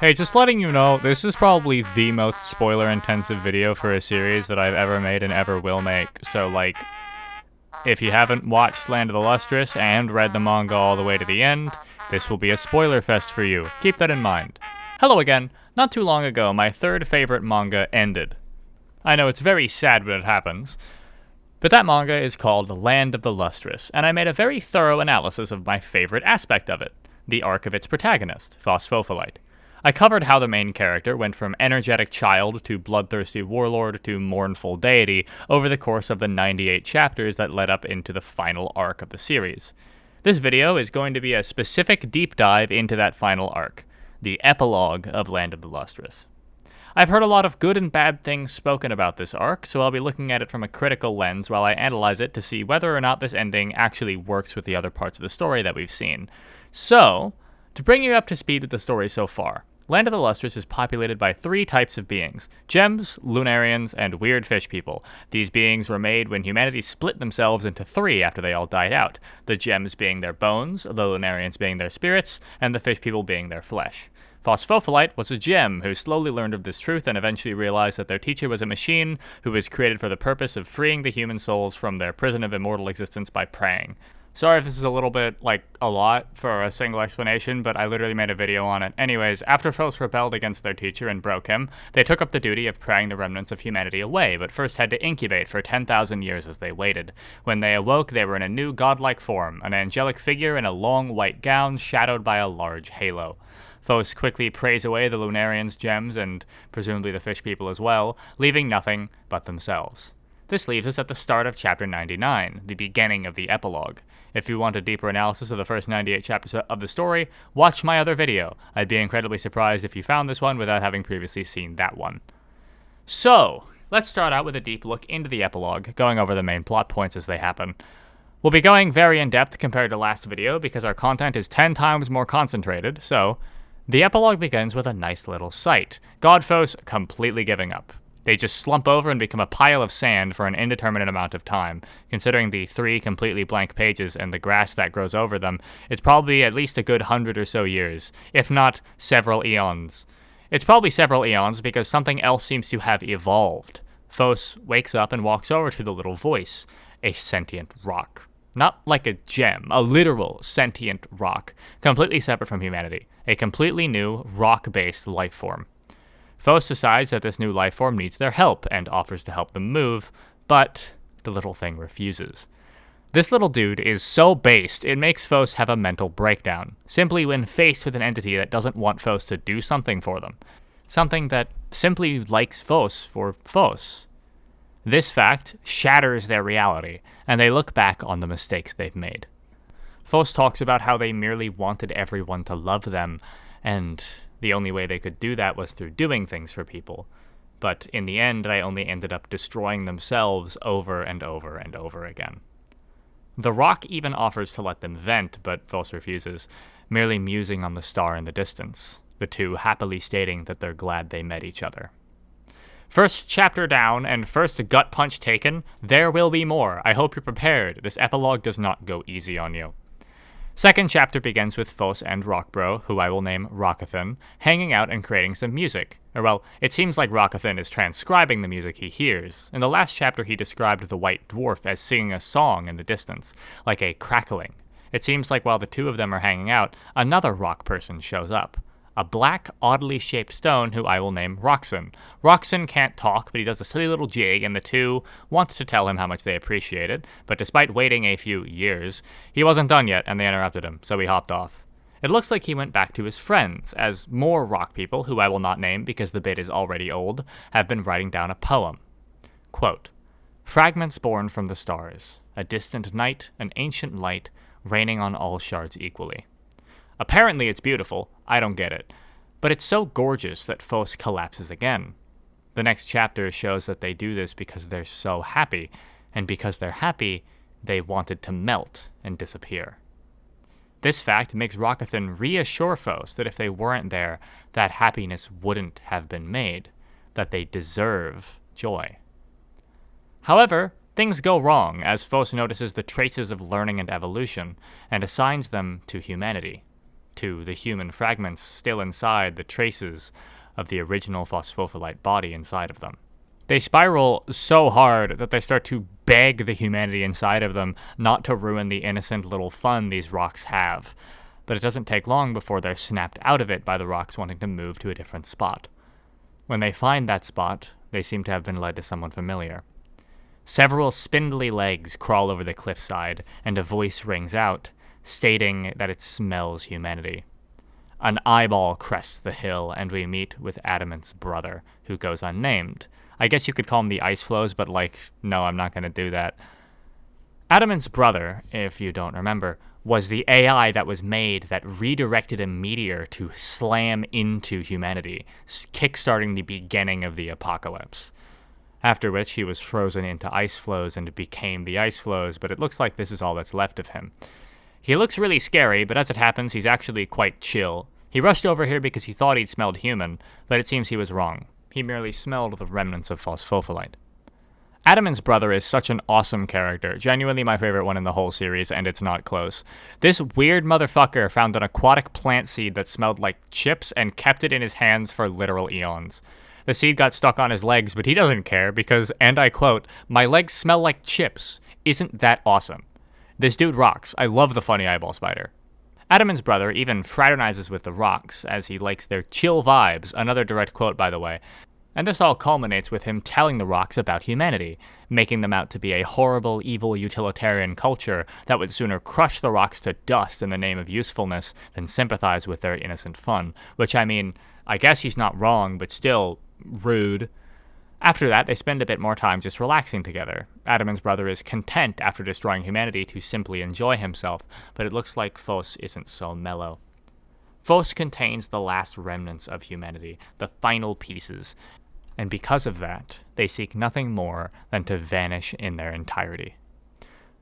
Hey, just letting you know, this is probably the most spoiler-intensive video for a series that I've ever made and ever will make. So, like, if you haven't watched Land of the Lustrous and read the manga all the way to the end, this will be a spoiler fest for you. Keep that in mind. Hello again. Not too long ago, my third favorite manga ended. I know it's very sad when it happens, but that manga is called Land of the Lustrous, and I made a very thorough analysis of my favorite aspect of it, the arc of its protagonist, phos. I covered how the main character went from energetic child to bloodthirsty warlord to mournful deity over the course of the 98 chapters that led up into the final arc of the series. This video is going to be a specific deep dive into that final arc, the epilogue of Land of the Lustrous. I've heard a lot of good and bad things spoken about this arc, so I'll be looking at it from a critical lens while I analyze it to see whether or not this ending actually works with the other parts of the story that we've seen. So, to bring you up to speed with the story so far, Land of the Lustrous is populated by three types of beings: gems, lunarians, and weird fish people. These beings were made when humanity split themselves into three after they all died out, the gems being their bones, the lunarians being their spirits, and the fish people being their flesh. phos was a gem who slowly learned of this truth and eventually realized that their teacher was a machine who was created for the purpose of freeing the human souls from their prison of immortal existence by praying. Sorry if this is a little bit, a lot for a single explanation, but I literally made a video on it. Anyways, after phos rebelled against their teacher and broke him, they took up the duty of praying the remnants of humanity away, but first had to incubate for 10,000 years as they waited. When they awoke, they were in a new godlike form, an angelic figure in a long white gown shadowed by a large halo. phos quickly prays away the lunarians' gems, and presumably the fish people as well, leaving nothing but themselves. This leaves us at the start of chapter 99, the beginning of the epilogue. If you want a deeper analysis of the first 98 chapters of the story, watch my other video. I'd be incredibly surprised if you found this one without having previously seen that one. So, let's start out with a deep look into the epilogue, going over the main plot points as they happen. We'll be going very in-depth compared to last video because our content is 10 times more concentrated, so the epilogue begins with a nice little sight: God phos completely giving up. They just slump over and become a pile of sand for an indeterminate amount of time. Considering the 3 completely blank pages and the grass that grows over them, it's probably at least a good 100 or so years, if not several eons. It's probably several eons because something else seems to have evolved. phos wakes up and walks over to the little voice, a sentient rock. Not like a gem, a literal sentient rock, completely separate from humanity, a completely new rock-based life form. phos decides that this new life form needs their help and offers to help them move, but the little thing refuses. This little dude is so based, it makes phos have a mental breakdown, simply when faced with an entity that doesn't want phos to do something for them. Something that simply likes phos for phos. This fact shatters their reality, and they look back on the mistakes they've made. phos talks about how they merely wanted everyone to love them, and the only way they could do that was through doing things for people. But in the end, they only ended up destroying themselves over and over and over again. The rock even offers to let them vent, but phos refuses, merely musing on the star in the distance, the two happily stating that they're glad they met each other. First chapter down, and first gut punch taken. There will be more. I hope you're prepared. This epilogue does not go easy on you. Second chapter begins with phos and Rockbro, who I will name Rockathan, hanging out and creating some music. Or well, it seems like Rockathan is transcribing the music he hears. In the last chapter he described the white dwarf as singing a song in the distance, like a crackling. It seems like while the two of them are hanging out, another rock person shows up. A black, oddly shaped stone who I will name Roxon. Roxon can't talk, but he does a silly little jig, and the two want to tell him how much they appreciate it, but despite waiting a few years, he wasn't done yet, and they interrupted him, so he hopped off. It looks like he went back to his friends, as more rock people, who I will not name because the bit is already old, have been writing down a poem. Quote, "Fragments born from the stars, a distant night, an ancient light, raining on all shards equally." Apparently it's beautiful, I don't get it, but it's so gorgeous that phos collapses again. The next chapter shows that they do this because they're so happy, and because they're happy, they wanted to melt and disappear. This fact makes Rockathan reassure phos that if they weren't there, that happiness wouldn't have been made, that they deserve joy. However, things go wrong as phos notices the traces of learning and evolution, and assigns them to humanity. to the human fragments still inside the traces of the original phosphophylite body inside of them. They spiral so hard that they start to beg the humanity inside of them not to ruin the innocent little fun these rocks have. But it doesn't take long before they're snapped out of it by the rocks wanting to move to a different spot. When they find that spot, they seem to have been led to someone familiar. Several spindly legs crawl over the cliffside, and a voice rings out, stating that it smells humanity. An eyeball crests the hill, and we meet with Adamant's brother, who goes unnamed. I guess you could call him the Ice Flows, but no, I'm not going to do that. Adamant's brother, if you don't remember, was the AI that was made that redirected a meteor to slam into humanity, kickstarting the beginning of the apocalypse. After which he was frozen into ice flows and became the Ice Flows, but it looks like this is all that's left of him. He looks really scary, but as it happens, he's actually quite chill. He rushed over here because he thought he'd smelled human, but it seems he was wrong. He merely smelled the remnants of phosphophylite. Adamant's brother is such an awesome character, genuinely my favorite one in the whole series, and it's not close. This weird motherfucker found an aquatic plant seed that smelled like chips and kept it in his hands for literal eons. The seed got stuck on his legs, but he doesn't care because, and I quote, "My legs smell like chips. Isn't that awesome?" This dude rocks. I love the funny eyeball spider. Adamant's brother even fraternizes with the rocks, as he likes their chill vibes, another direct quote by the way, and this all culminates with him telling the rocks about humanity, making them out to be a horrible, evil utilitarian culture that would sooner crush the rocks to dust in the name of usefulness than sympathize with their innocent fun, which I mean, I guess he's not wrong, but still rude. After that, they spend a bit more time just relaxing together. Adamant's brother is content after destroying humanity to simply enjoy himself, but it looks like phos isn't so mellow. Phos contains the last remnants of humanity, the final pieces, and because of that, they seek nothing more than to vanish in their entirety.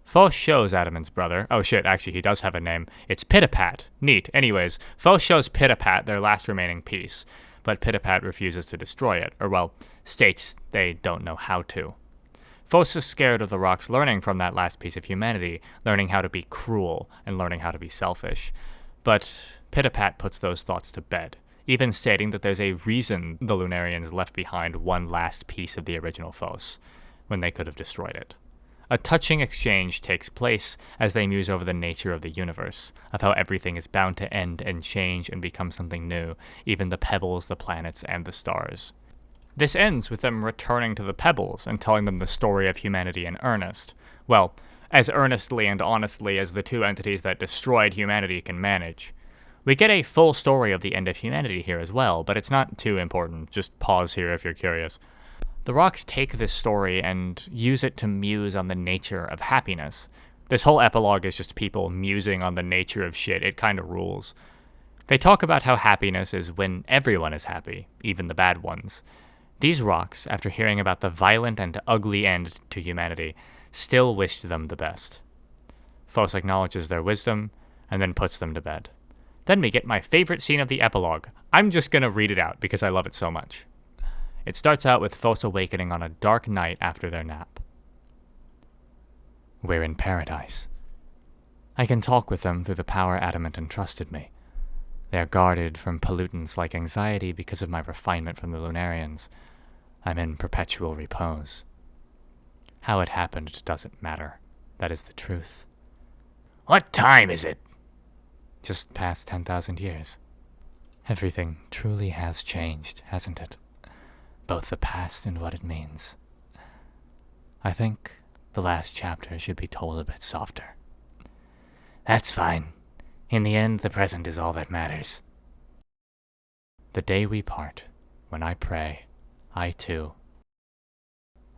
Phos shows Adamant's brother, oh shit, actually he does have a name, it's Pitapat. Neat. Anyways, Phos shows Pitapat their last remaining piece, but Pitapat refuses to destroy it, or well, states they don't know how to. Phos is scared of the rocks learning from that last piece of humanity, learning how to be cruel and learning how to be selfish. But Pitapat puts those thoughts to bed, even stating that there's a reason the Lunarians left behind one last piece of the original phos, when they could have destroyed it. A touching exchange takes place as they muse over the nature of the universe, of how everything is bound to end and change and become something new, even the pebbles, the planets, and the stars. This ends with them returning to the pebbles and telling them the story of humanity in earnest. Well, as earnestly and honestly as the two entities that destroyed humanity can manage. We get a full story of the end of humanity here as well, but it's not too important. Just pause here if you're curious. The rocks take this story and use it to muse on the nature of happiness. This whole epilogue is just people musing on the nature of shit. It kind of rules. They talk about how happiness is when everyone is happy, even the bad ones. These rocks, after hearing about the violent and ugly end to humanity, still wished them the best. Phos acknowledges their wisdom, and then puts them to bed. Then we get my favorite scene of the epilogue. I'm just gonna read it out because I love it so much. It starts out with Phos awakening on a dark night after their nap. We're in paradise. I can talk with them through the power Adamant entrusted me. They are guarded from pollutants like anxiety because of my refinement from the Lunarians. I'm in perpetual repose. How it happened doesn't matter. That is the truth. What time is it? Just past 10,000 years. Everything truly has changed, hasn't it? Both the past and what it means. I think the last chapter should be told a bit softer. That's fine. In the end, the present is all that matters. The day we part, when I pray, I too.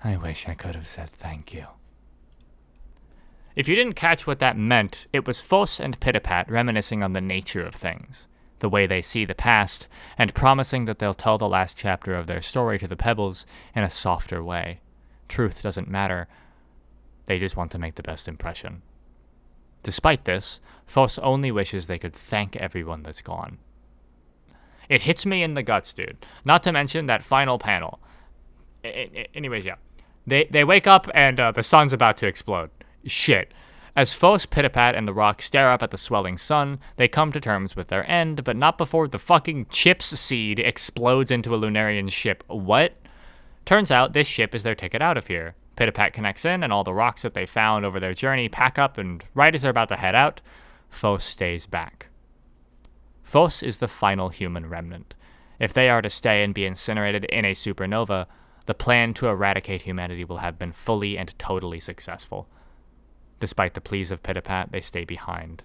I wish I could have said thank you. If you didn't catch what that meant, it was Phos and Pitapat reminiscing on the nature of things, the way they see the past, and promising that they'll tell the last chapter of their story to the pebbles in a softer way. Truth doesn't matter. They just want to make the best impression. Despite this, Phos only wishes they could thank everyone that's gone. It hits me in the guts, dude. Not to mention that final panel. Anyways, yeah. They wake up and the sun's about to explode. Shit. As phos, Pitapat, and the rock stare up at the swelling sun, they come to terms with their end, but not before the fucking Chips seed explodes into a Lunarian ship. What? Turns out this ship is their ticket out of here. Pitapat connects in, and all the rocks that they found over their journey pack up, and right as they're about to head out, phos stays back. Phos is the final human remnant. If they are to stay and be incinerated in a supernova, the plan to eradicate humanity will have been fully and totally successful. Despite the pleas of Pitapat, they stay behind.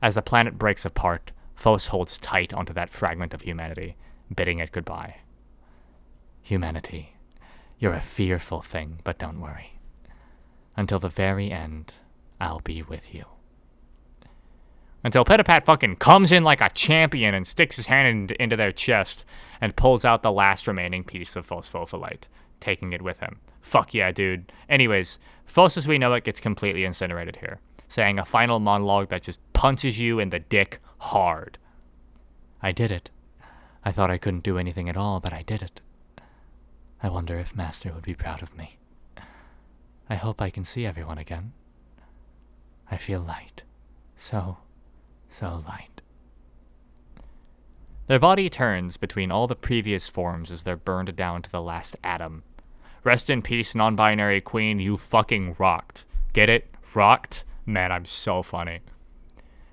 As the planet breaks apart, phos holds tight onto that fragment of humanity, bidding it goodbye. Humanity, you're a fearful thing, but don't worry. Until the very end, I'll be with you. Until Pitapat fucking comes in like a champion and sticks his hand into their chest and pulls out the last remaining piece of phosphophyllite, taking it with him. Fuck yeah, dude. Anyways, phos as we know it gets completely incinerated here, saying a final monologue that just punches you in the dick hard. I did it. I thought I couldn't do anything at all, but I did it. I wonder if Master would be proud of me. I hope I can see everyone again. I feel light. So light. Their body turns between all the previous forms as they're burned down to the last atom. Rest in peace, non-binary queen, you fucking rocked. Get it? Rocked? Man, I'm so funny.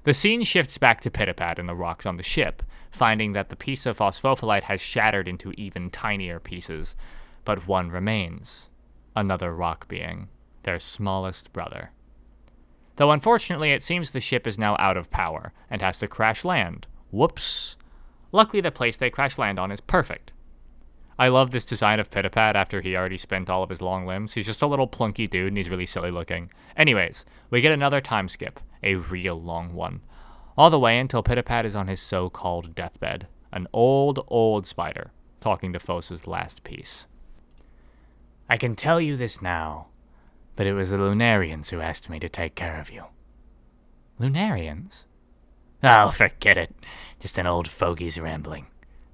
The scene shifts back to Pitapat and the rocks on the ship, finding that the piece of phosphophyllite has shattered into even tinier pieces, but one remains. Another rock being, their smallest brother. Though unfortunately it seems the ship is now out of power and has to crash land. Whoops. Luckily the place they crash land on is perfect. I love this design of Pitapat after he already spent all of his long limbs. He's just a little plunky dude and he's really silly looking. Anyways, we get another time skip, a real long one. All the way until Pitapat is on his so-called deathbed, an old spider, talking to phos's last piece. I can tell you this now, but it was the Lunarians who asked me to take care of you. Lunarians? Oh, forget it. Just an old fogey's rambling.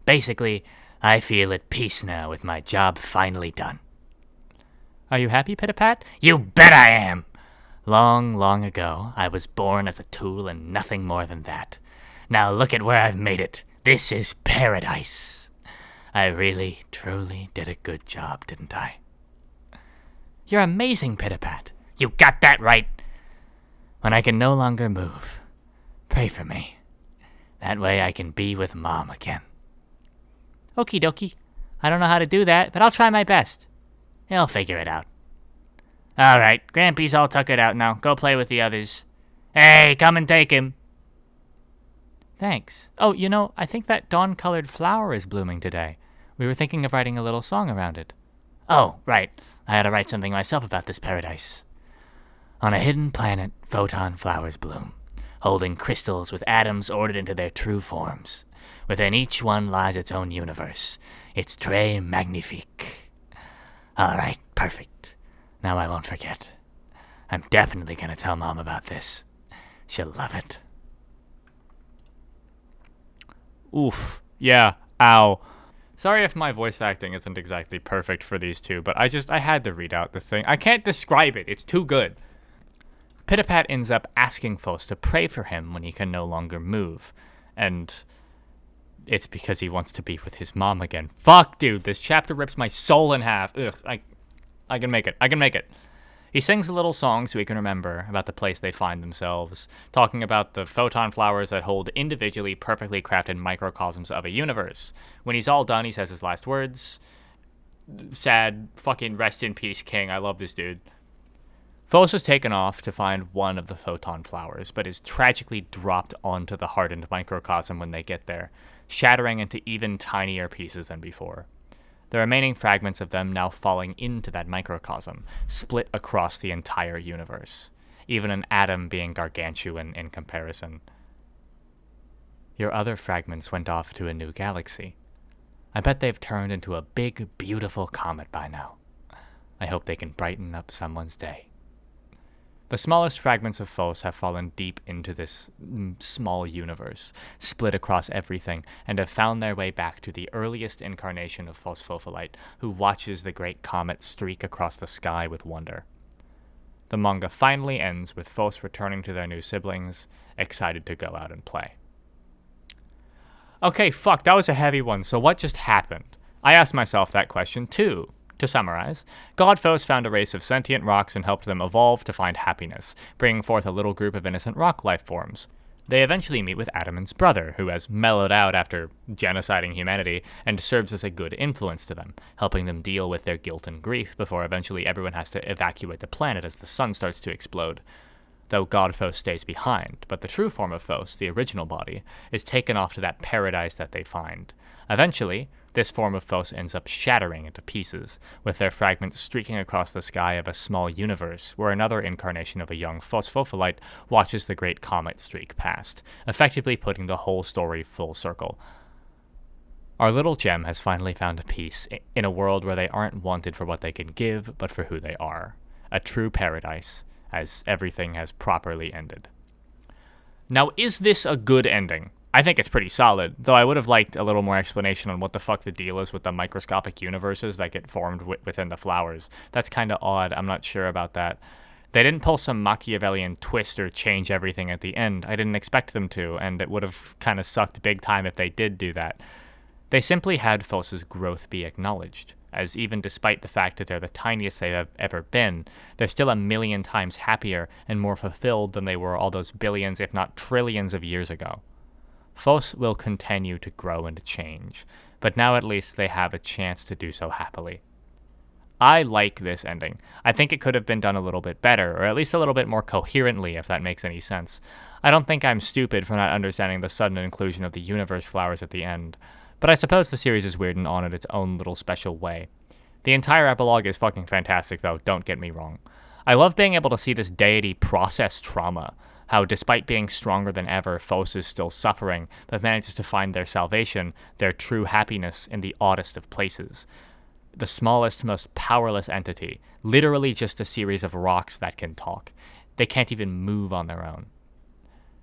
Basically, I feel at peace now with my job finally done. Are you happy, Pitapat? You bet I am! Long ago, I was born as a tool and nothing more than that. Now look at where I've made it. This is paradise. I really, truly did a good job, didn't I? You're amazing, Pitapat. You got that right. When I can no longer move, pray for me. That way I can be with Mom again. Okie dokie. I don't know how to do that, but I'll try my best. He'll figure it out. All right, Grampy's all tuckered out now. Go play with the others. Hey, come and take him. Thanks. Oh, I think that dawn-colored flower is blooming today. We were thinking of writing a little song around it. Oh, right. I had to write something myself about this paradise. On a hidden planet, photon flowers bloom, holding crystals with atoms ordered into their true forms. Within each one lies its own universe. It's très magnifique. All right, perfect. Now I won't forget. I'm definitely going to tell Mom about this. She'll love it. Oof. Yeah. Ow. Sorry if my voice acting isn't exactly perfect for these two, but I had to read out the thing. I can't describe it. It's too good. Pitapat ends up asking phos to pray for him when he can no longer move. And it's because he wants to be with his mom again. Fuck, dude. This chapter rips my soul in half. Ugh. I can make it. He sings a little song so he can remember about the place they find themselves, talking about the photon flowers that hold individually perfectly crafted microcosms of a universe. When he's all done, he says his last words. Sad, fucking rest in peace, King. I love this dude. phos was taken off to find one of the photon flowers, but is tragically dropped onto the hardened microcosm when they get there, shattering into even tinier pieces than before. The remaining fragments of them now falling into that microcosm, split across the entire universe, even an atom being gargantuan in comparison. Your other fragments went off to a new galaxy. I bet they've turned into a big, beautiful comet by now. I hope they can brighten up someone's day. The smallest fragments of phos have fallen deep into this small universe, split across everything, and have found their way back to the earliest incarnation of phosphophyllite, who watches the great comet streak across the sky with wonder. The manga finally ends with phos returning to their new siblings, excited to go out and play. Okay, fuck, that was a heavy one, so what just happened? I asked myself that question too. To summarize, God phos found a race of sentient rocks and helped them evolve to find happiness, bringing forth a little group of innocent rock life forms. They eventually meet with Adamant's brother, who has mellowed out after genociding humanity and serves as a good influence to them, helping them deal with their guilt and grief before eventually everyone has to evacuate the planet as the sun starts to explode. Though God phos stays behind, but the true form of phos, the original body, is taken off to that paradise that they find. Eventually, this form of phos ends up shattering into pieces, with their fragments streaking across the sky of a small universe where another incarnation of a young phosphophilite watches the great comet streak past, effectively putting the whole story full circle. Our little gem has finally found a peace in a world where they aren't wanted for what they can give, but for who they are. A true paradise, as everything has properly ended. Now, is this a good ending? I think it's pretty solid, though I would have liked a little more explanation on what the fuck the deal is with the microscopic universes that get formed within the flowers. That's kind of odd, I'm not sure about that. They didn't pull some Machiavellian twist or change everything at the end. I didn't expect them to, and it would have kind of sucked big time if they did do that. They simply had phos's growth be acknowledged, as even despite the fact that they're the tiniest they've ever been, they're still a million times happier and more fulfilled than they were all those billions, if not trillions of years ago. Phos will continue to grow and change, but now at least they have a chance to do so happily. I like this ending. I think it could have been done a little bit better, or at least a little bit more coherently, if that makes any sense. I don't think I'm stupid for not understanding the sudden inclusion of the universe flowers at the end, but I suppose the series is weird and on in its own little special way. The entire epilogue is fucking fantastic, though, don't get me wrong. I love being able to see this deity process trauma, how despite being stronger than ever, phos is still suffering, but manages to find their salvation, their true happiness, in the oddest of places. The smallest, most powerless entity, literally just a series of rocks that can talk. They can't even move on their own.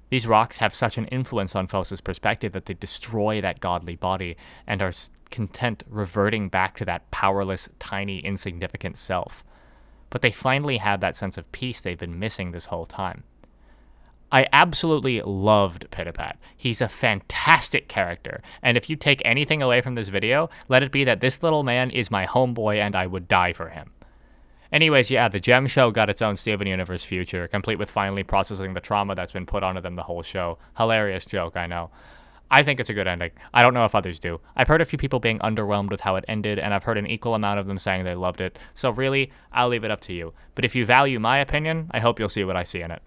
These rocks have such an influence on phos's perspective that they destroy that godly body and are content reverting back to that powerless, tiny, insignificant self. But they finally have that sense of peace they've been missing this whole time. I absolutely loved Pitapat. He's a fantastic character, and if you take anything away from this video, let it be that this little man is my homeboy and I would die for him. Anyways, yeah, the Gem Show got its own Steven Universe future, complete with finally processing the trauma that's been put onto them the whole show. Hilarious joke, I know. I think it's a good ending. I don't know if others do. I've heard a few people being underwhelmed with how it ended, and I've heard an equal amount of them saying they loved it, so really, I'll leave it up to you. But if you value my opinion, I hope you'll see what I see in it.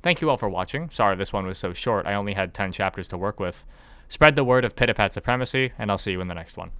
Thank you all for watching. Sorry this one was so short, I only had 10 chapters to work with. Spread the word of Pitapat supremacy, and I'll see you in the next one.